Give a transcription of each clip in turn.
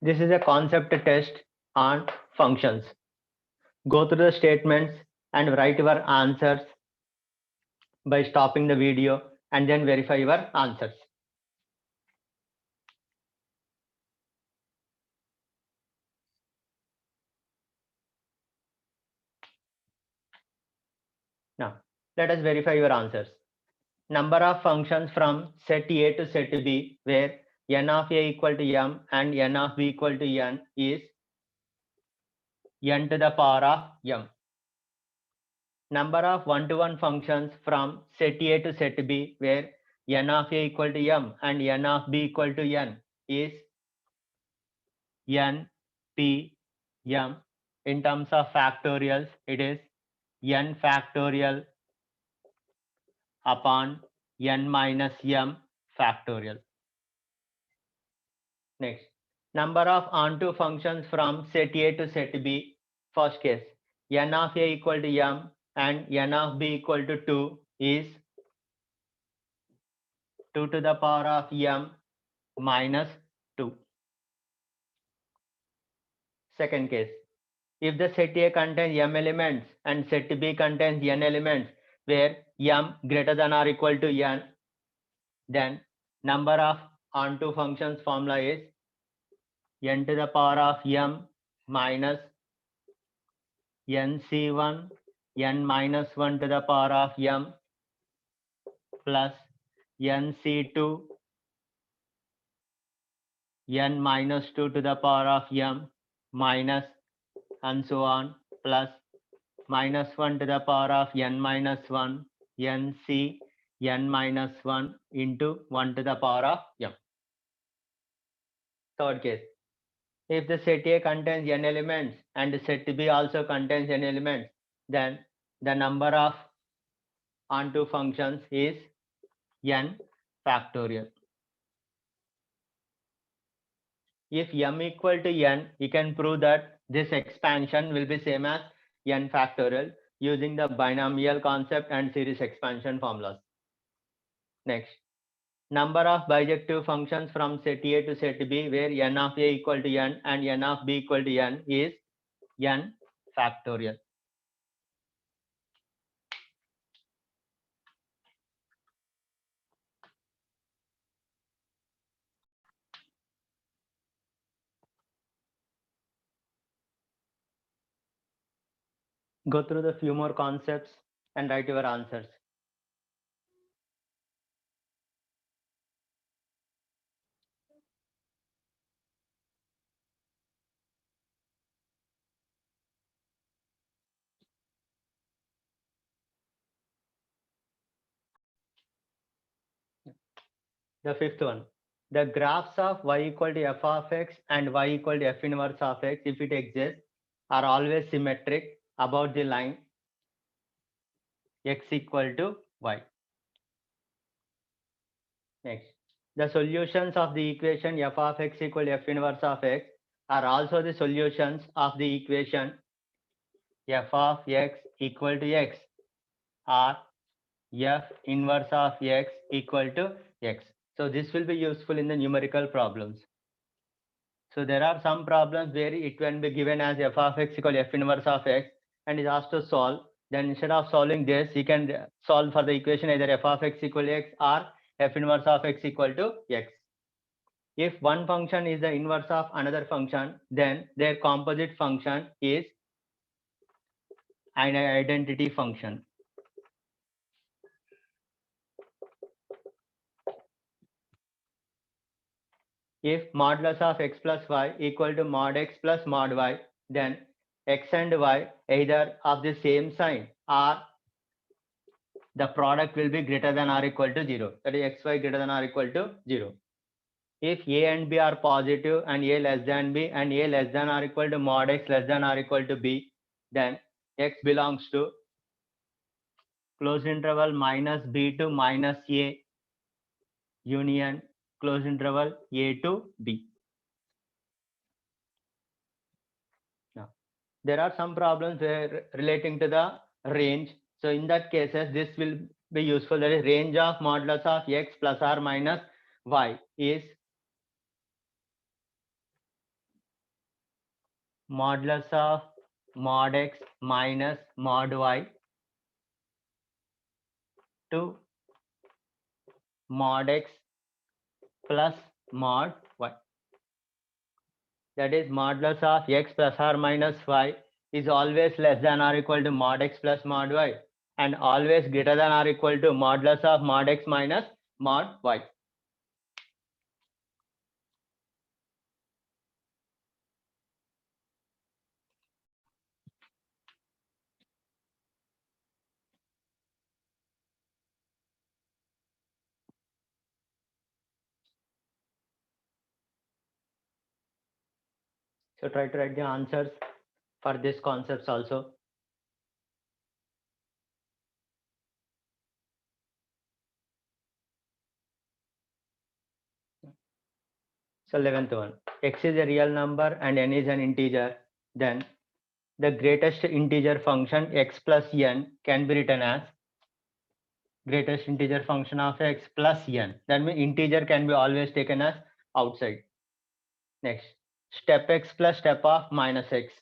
This is a concept test on functions. Go through the statements and write your answers by stopping the video and then verify your answers. Now, let us verify your answers. Number of functions from set A to set B where n of A equal to m and n of B equal to n is n to the power of m. Number of one-to-one functions from set A to set B where n of A equal to m and n of B equal to n is n, p, m. In terms of factorials, it is n factorial upon n minus m factorial. Next, number of onto functions from set A to set B. First case, n of A equal to m and n of B equal to 2 is 2 to the power of m minus 2. Second case, if the set A contains m elements and set B contains n elements where m greater than or equal to n, then number of onto functions formula is n to the power of m minus nc1 n minus 1 to the power of m plus nc2 n minus 2 to the power of m minus and so on plus minus 1 to the power of n minus 1 nc n minus 1 into 1 to the power of m. Third case, if the set A contains n elements and the set B also contains n elements, then the number of onto functions is n factorial. If m equal to n, you can prove that this expansion will be same as n factorial using the binomial concept and series expansion formulas. Next, number of bijective functions from set A to set B where n of A equal to n and n of B equal to n is n factorial. Go through the few more concepts and write your answers. The fifth one, the graphs of y equal to f of x and y equal to f inverse of x, if it exists, are always symmetric about the line x equal to y. Next, the solutions of the equation f of x equal to f inverse of x are also the solutions of the equation f of x equal to x or f inverse of x equal to x. So this will be useful in the numerical problems. So there are some problems where it can be given as f of x equal to f inverse of x and is asked to solve. Then instead of solving this, you can solve for the equation either f of x equal to x or f inverse of x equal to x. If one function is the inverse of another function, then their composite function is an identity function. If modulus of x plus y equal to mod x plus mod y, then x and y either of the same sign or the product will be greater than or equal to 0. That is xy greater than or equal to 0. If a and b are positive and a less than b and a less than or equal to mod x less than or equal to b, then x belongs to closed interval minus b to minus a union closed interval a to b. Now, there are some problems relating to the range. So in that cases, this will be useful. That is range of modulus of x plus or minus y is modulus of mod x minus mod y to mod x plus mod y. That is modulus of x plus or minus y is always less than or equal to mod x plus mod y and always greater than or equal to modulus of mod x minus mod y. So try to write the answers for these concepts also. So 11th one, x is a real number and n is an integer, then the greatest integer function x plus n can be written as greatest integer function of x plus n. That means integer can be always taken as outside. Next, step x plus step of minus x.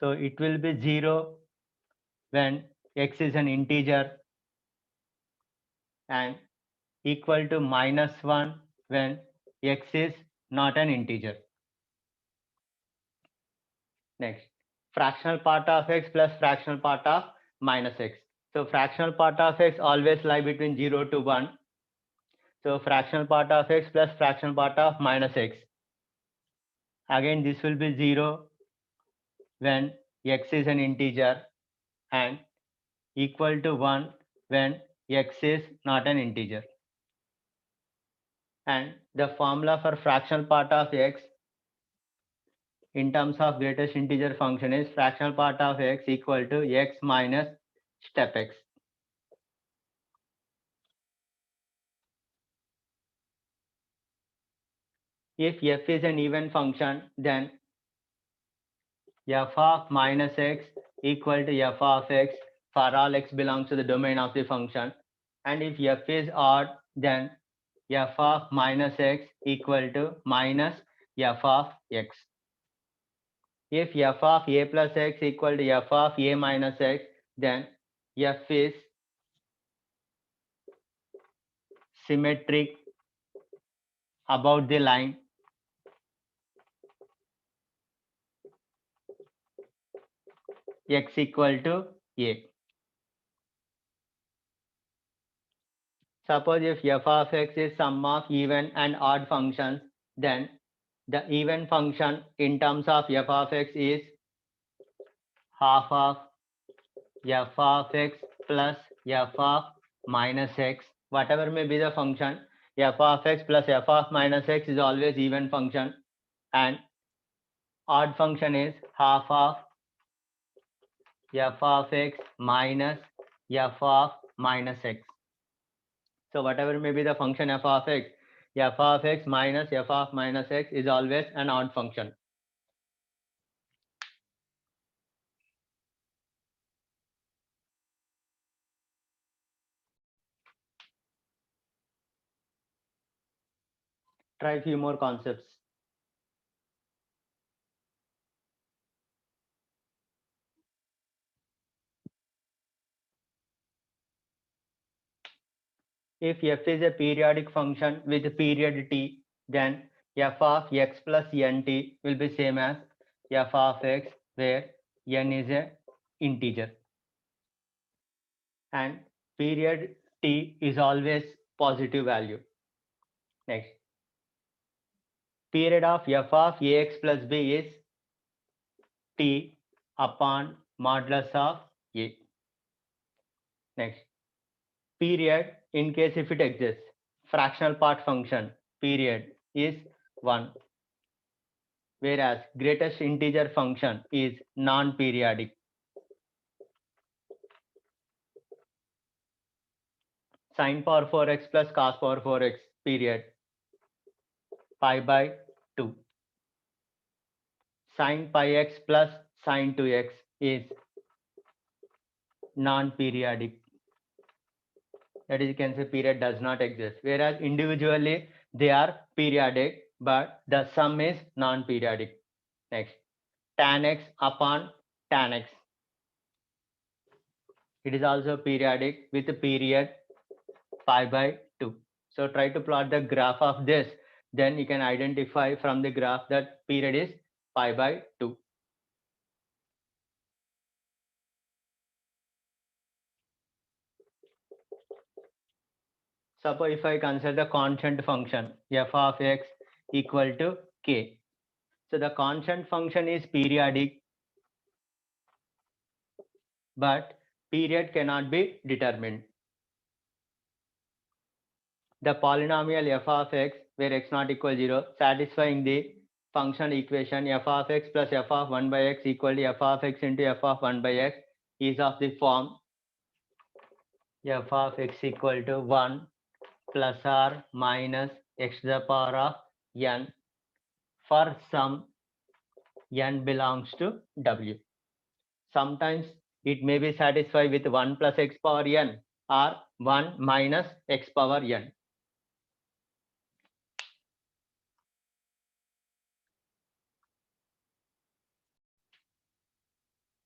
So it will be 0 when x is an integer and equal to -1 when x is not an integer. Next, fractional part of x plus fractional part of minus x. So fractional part of x always lie between 0 to 1. So fractional part of x plus fractional part of minus x. Again, this will be 0 when x is an integer and equal to 1 when x is not an integer. And the formula for fractional part of x in terms of greatest integer function is fractional part of x equal to x minus step x. If f is an even function, then f of minus x equal to f of x for all x belongs to the domain of the function. And if f is odd, then f of minus x equal to minus f of x. If f of a plus x equal to f of a minus x, then f is symmetric about the line x equal to a. Suppose if f of x is sum of even and odd functions, then the even function in terms of f of x is half of f of x plus f of minus x. Whatever may be the function, f of x plus f of minus x is always even function and odd function is half of f of x minus f of minus x. So whatever may be the function f of x minus f of minus x is always an odd function. Try a few more concepts. If f is a periodic function with period t, then f of x plus nt will be same as f of x, where n is a integer. And period t is always positive value. Next, period of f of ax plus b is t upon modulus of a. Next, period in case if it exists, fractional part function period is 1, whereas greatest integer function is non-periodic. Sin power 4x plus cos power 4x period pi by 2. Sin pi x plus sin 2x is non-periodic. That is, you can say period does not exist, whereas individually they are periodic but the sum is non-periodic. Next, tan x upon tan x. It is also periodic with a period pi by 2. So try to plot the graph of this. Then you can identify from the graph that period is pi by 2. Suppose if I consider the constant function f of x equal to k. So the constant function is periodic, but period cannot be determined. The polynomial f of x where x not equal 0 satisfying the functional equation f of x plus f of 1 by x equal to f of x into f of 1 by x is of the form f of x equal to 1 plus or minus x to the power of n for some n belongs to w. Sometimes it may be satisfied with 1 plus x power n or 1 minus x power n.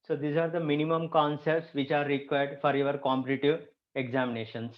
So these are the minimum concepts which are required for your competitive examinations.